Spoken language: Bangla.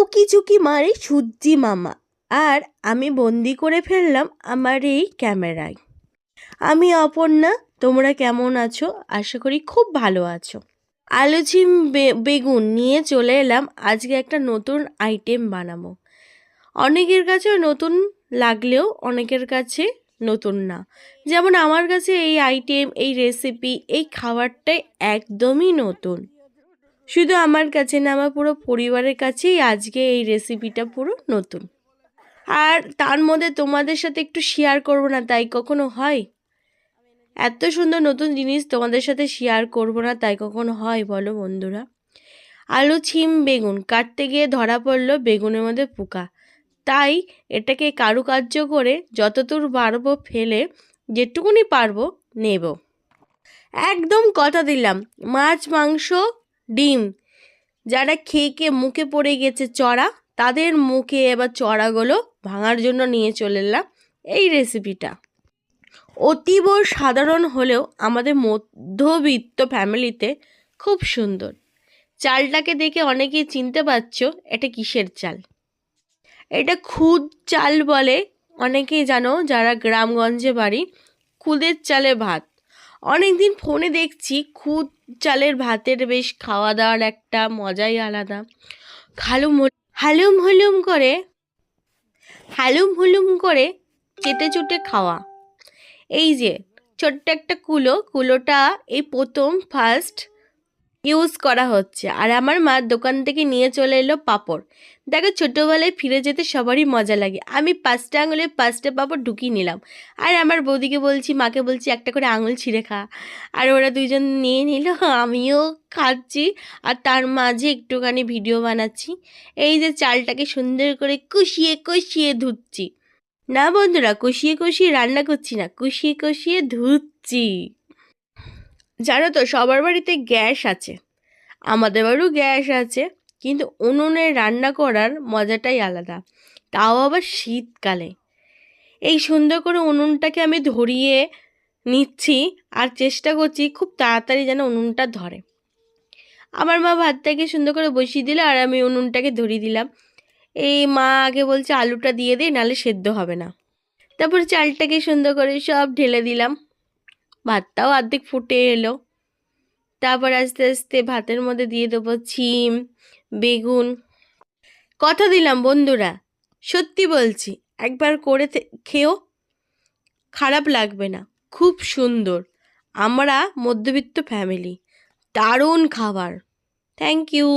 উকি ঝুঁকি মারে সূর্যি মামা, আর আমি বন্দি করে ফেললাম আমার এই ক্যামেরায়। আমি অপর্ণা, তোমরা কেমন আছো? আশা করি খুব ভালো আছো। আলু ছিম বেগুন নিয়ে চলে এলাম আজকে একটা নতুন আইটেম বানাবো। অনেকের কাছে নতুন লাগলেও অনেকের কাছে নতুন না। যেমন আমার কাছে এই আইটেম, এই রেসিপি, এই খাবারটাই একদমই নতুন। শুধু আমার কাছে না, আমার পুরো পরিবারের কাছেই আজকে এই রেসিপিটা পুরো নতুন। আর তার মধ্যে তোমাদের সাথে একটু শেয়ার করব না, তাই কখনো হয়? এত সুন্দর নতুন জিনিস তোমাদের সাথে শেয়ার করব না, তাই কখনো হয় বলো বন্ধুরা? আলু ছিম বেগুন কাটতে গিয়ে ধরা পড়লো বেগুনের মধ্যে পোকা। তাই এটাকে কারুকার্য করে যতদূর পারবো ফেলে যেটুকুনি পারবো নেব। একদম কথা দিলাম, মাছ মাংস ডিম যারা খেয়ে মুখে পড়ে গেছে চড়া, তাদের মুখে এবার চড়াগুলো ভাঙার জন্য নিয়ে চলে এলাম এই রেসিপিটা। অতীব সাধারণ হলেও আমাদের মধ্যবিত্ত ফ্যামিলিতে খুব সুন্দর। চালটাকে দেখে অনেকেই চিনতে পারছো এটা কিসের চাল। এটা খুদ চাল বলে, অনেকেই জানো যারা গ্রামগঞ্জে বাড়ি। খুদের চালে ভাত। অনেক দিন ফোনে দেখছি খুদ চালের ভাতের বেশ খাওয়া দাওয়ার একটা মজাই আলাদা। হালুম হুলুম করে চেটে চুটে খাওয়া। এই যে ছোট্ট একটা কুলোটা এই প্রথম ফার্স্ট ইউজ করা হচ্ছে। আর আমার মা দোকান থেকে নিয়ে চলে এলো পাঁপড়। দেখো, ছোটোবেলায় ফিরে যেতে সবারই মজা লাগে। আমি 5টা আঙুলে 5টা পাঁপড় ঢুকিয়ে নিলাম। আর আমার বৌদিকে বলছি, মাকে বলছি একটা করে আঙুল ছিঁড়ে খা। আর ওরা দুইজন নিয়ে নিল, আমিও খাচ্ছি আর তার মাঝে একটুখানি ভিডিও বানাচ্ছি। এই যে চালটাকে সুন্দর করে কষিয়ে ধুচ্ছি। না বন্ধুরা, কষিয়ে রান্না করছি না, কষিয়ে ধুচ্ছি। জানো তো, সবার বাড়িতে গ্যাস আছে, আমাদের বাড়িও গ্যাস আছে, কিন্তু উনুনে রান্না করার মজাটাই আলাদা, তাও আবার শীতকালে। এই সুন্দর করে উনুনটাকে আমি ধরিয়ে নিচ্ছি আর চেষ্টা করছি খুব তাড়াতাড়ি যেন উনুনটা ধরে। আমার মা ভাতটাকে সুন্দর করে বসিয়ে দিল আর আমি উনুনটাকে ধরিয়ে দিলাম। এই মা আগে বলছে আলুটা দিয়ে দে, নাহলে সেদ্ধ হবে না। তারপর চালটাকে সুন্দর করে সব ঢেলে দিলাম। ভাতটাও অর্ধেক ফুটে এলো। তারপর আস্তে আস্তে ভাতের মধ্যে দিয়ে দেবো ছিম বেগুন। কথা দিলাম বন্ধুরা, সত্যি বলছি, একবার করে খেও, খারাপ লাগবে না। খুব সুন্দর। আমরা মধ্যবিত্ত ফ্যামিলি, দারুণ খাবার। Thank you.